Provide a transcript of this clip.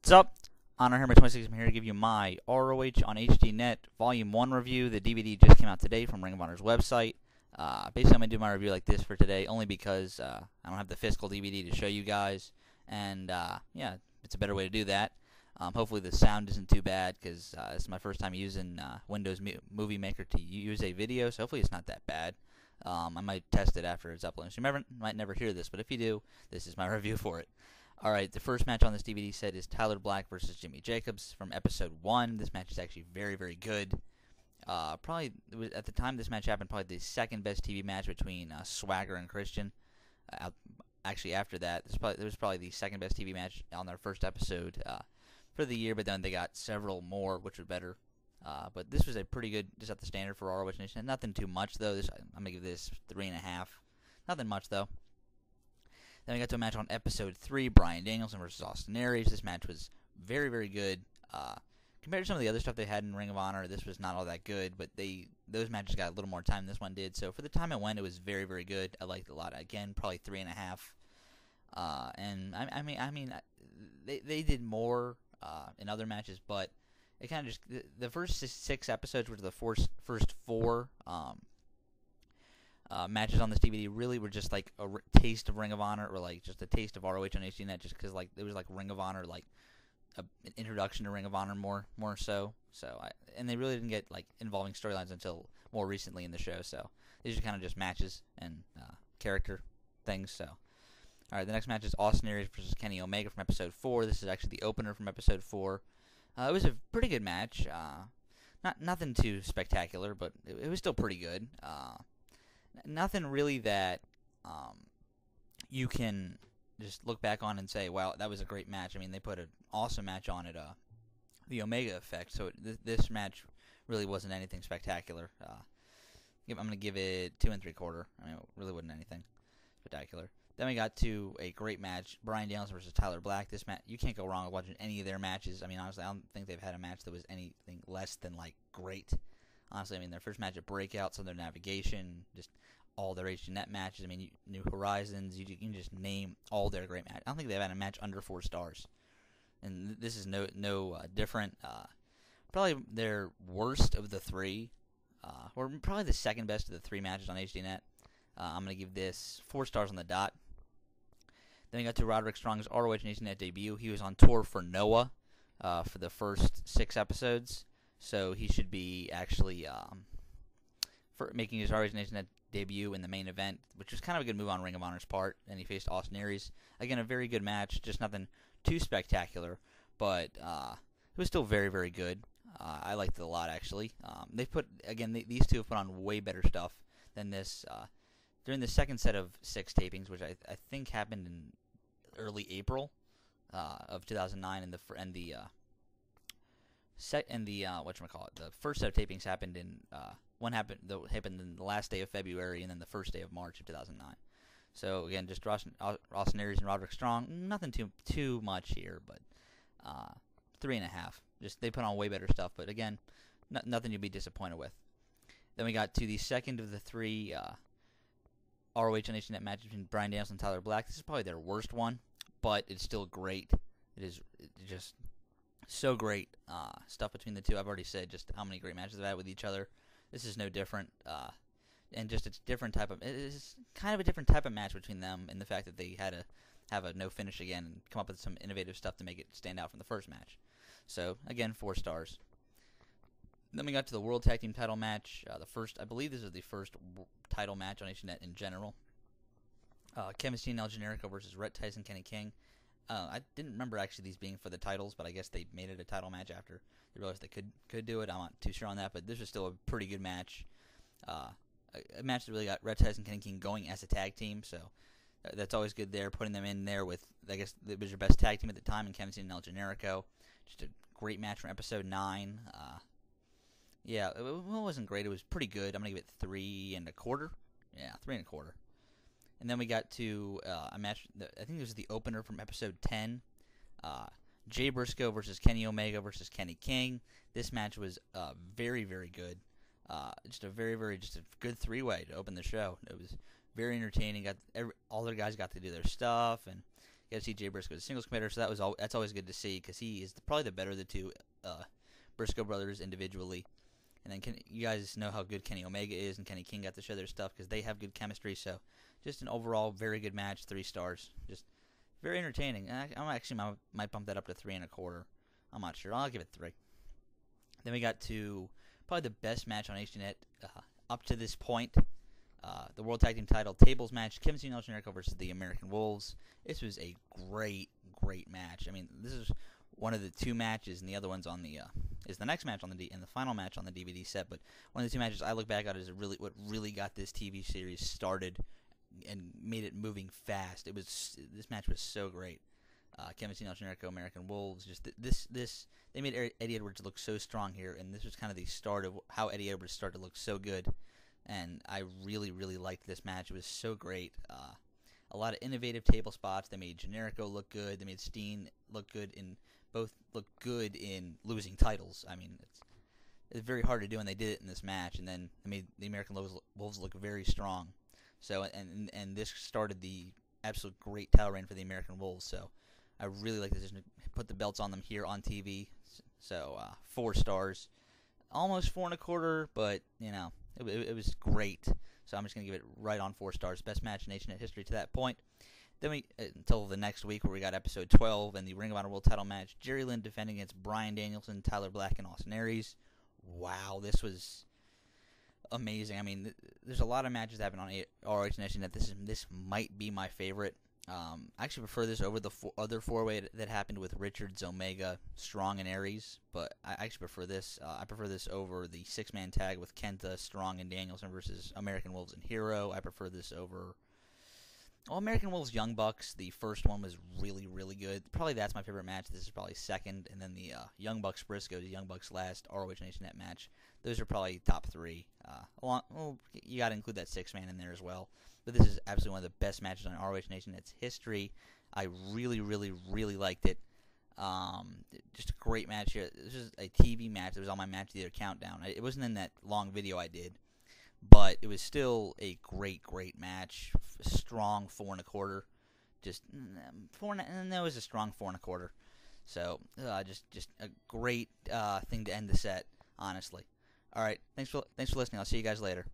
What's up? Honor Hammer 26. I'm here to give you my ROH on HDNet Volume 1 review. The DVD just came out today from Ring of Honor's website. Basically, I'm going to do my review like this for today, only because I don't have the physical DVD to show you guys. And, yeah, it's a better way to do that. Hopefully the sound isn't too bad, because this is my first time using Windows Movie Maker to use a video, so hopefully it's not that bad. I might test it after it's uploaded. So you might never hear this, but if you do, this is my review for it. Alright, the first match on this DVD set is Tyler Black versus Jimmy Jacobs from Episode 1. This match is actually very, very good. Probably, at the time this match happened, probably the second best TV match between Swagger and Christian. Actually, after that, it was probably the second best TV match on their first episode for the year, but then they got several more, which were better. But this was a pretty good, just at the standard for ROH Nation. Nothing too much, though. I'm going to give this 3.5. Nothing much, though. Then we got to a match on Episode 3, Bryan Danielson versus Austin Aries. This match was very, very good. Compared to some of the other stuff they had in Ring of Honor, this was not all that good, but those matches got a little more time than this one did. So for the time it went, it was very, very good. I liked it a lot. Again, probably 3.5. And I mean, they did more in other matches, but it kind of just the first 6 episodes, which are the first 4 matches on this DVD, really were just like a taste of Ring of Honor, or like just a taste of ROH on HDNet, just because like it was like Ring of Honor, like an introduction to Ring of Honor more so. And they really didn't get like involving storylines until more recently in the show. So these are kind of just matches and character things. So all right, the next match is Austin Aries versus Kenny Omega from Episode 4. This is actually the opener from Episode 4. It was a pretty good match. Nothing too spectacular, but it was still pretty good. Nothing really that you can just look back on and say, wow, that was a great match. I mean, they put an awesome match on it, the Omega Effect, so this match really wasn't anything spectacular. I'm going to give it 2 3/4. I mean, it really wasn't anything spectacular. Then we got to a great match, Bryan Danielson versus Tyler Black. This match, you can't go wrong with watching any of their matches. I mean, honestly, I don't think they've had a match that was anything less than, like, great. Honestly, I mean, their first match at Breakout, Southern Navigation, just all their HDNet matches. I mean, New Horizons, you can just name all their great matches. I don't think they've had a match under 4 stars. And this is no different. Probably their worst of the 3, or probably the second best of the 3 matches on HDNet. I'm going to give this 4 stars on the dot. Then we got to Roderick Strong's ROH and HDNet debut. He was on tour for Noah for the first 6 episodes. So he should be actually for making his ROH and HDNet debut in the main event, which was kind of a good move on Ring of Honor's part. And he faced Austin Aries. Again, a very good match, just nothing too spectacular, but it was still very, very good. I liked it a lot, actually. These two have put on way better stuff than this during the second set of 6 tapings, which I think happened in early April of 2009, and the first set of tapings happened in happened in the last day of February, and then the first day of March of 2009. So again, just Austin Aries and Roderick Strong. Nothing too much here, but 3.5. Just they put on way better stuff, but again, nothing you'll be disappointed with. Then we got to the second of the 3 ROH and HDNet matches between Bryan Danielson and Tyler Black. This is probably their worst one, but it's still great. It's just so great stuff between the two. I've already said just how many great matches they've had with each other. This is no different, and just it's kind of a different type of match between them in the fact that they had to have a no finish again and come up with some innovative stuff to make it stand out from the first match. So again, 4 stars. Then we got to the World Tag Team title match. I believe this is the first title match on HDNet in general. Kevin Steen, Generico versus Rhett, Titus, and Kenny King. I didn't remember actually these being for the titles, but I guess they made it a title match after they realized they could do it. I'm not too sure on that, but this was still a pretty good match. A match that really got Rhett, Titus, and Kenny King going as a tag team, so that's always good there. Putting them in there with, I guess, it was your best tag team at the time, and Kevin Steen and Generico. Just a great match from Episode 9. Yeah, it wasn't great. It was pretty good. I'm going to give it 3.25. Yeah, 3.25. And then we got to a match, I think it was the opener from Episode 10. Jay Briscoe versus Kenny Omega versus Kenny King. This match was very, very good. Just a good 3-way to open the show. It was very entertaining. All their guys got to do their stuff, and got to see Jay Briscoe as a singles competitor, so that's always good to see because he is probably the better of the two Briscoe brothers individually. And then you guys know how good Kenny Omega is, and Kenny King got to show their stuff because they have good chemistry. So just an overall very good match, 3 stars. Just very entertaining. I might bump that up to 3.25. I'm not sure. I'll give it 3. Then we got to probably the best match on HDNet up to this point. The World Tag Team Title Tables match, Steen and Generico versus the American Wolves. This was a great match. I mean, this is one of the 2 matches, and the other one's on the is the next match on the and the final match on the DVD set. But one of the 2 matches I look back at is what really got this TV series started and made it moving fast. This match was so great. Steen and Generico, American Wolves. Just they made Eddie Edwards look so strong here, and this was kind of the start of how Eddie Edwards started to look so good. And I really liked this match. It was so great. A lot of innovative table spots. They made Generico look good. They made Steen look good in losing titles. I mean, it's very hard to do, and they did it in this match. And then they made the American Wolves look very strong. So and this started the absolute great title reign for the American Wolves. So I really like this. Put the belts on them here on TV. So 4 stars, almost 4.25, but it was great. So I'm just gonna give it right on 4 stars. Best match in HDNet history to that point. Then we until the next week where we got episode 12 and the Ring of Honor World Title match. Jerry Lynn defending against Bryan Danielson, Tyler Black, and Austin Aries. Wow, this was amazing. I mean, there's a lot of matches that happen on ROH and HDNet. This might be my favorite. I actually prefer this over the other 4-way that happened with Richards, Omega, Strong, and Aries. But I actually prefer this. I prefer this over the 6-man tag with Kenta, Strong, and Danielson versus American Wolves and Hero. I prefer this over American Wolves, Young Bucks. The first one was really good. Probably that's my favorite match. This is probably second. And then the Young Bucks, Briscoe, the Young Bucks last ROH and HDNet match. Those are probably top 3. You got to include that 6-man in there as well. But this is absolutely one of the best matches on ROH and HDNet's history. I really liked it. Just a great match here. This is a TV match. It was on my Match of the Year countdown. It wasn't in that long video I did, but it was still a great match. Strong 4.25. Just 4, and that was a strong 4.25. So just a great thing to end the set. Honestly. All right. Thanks for listening. I'll see you guys later.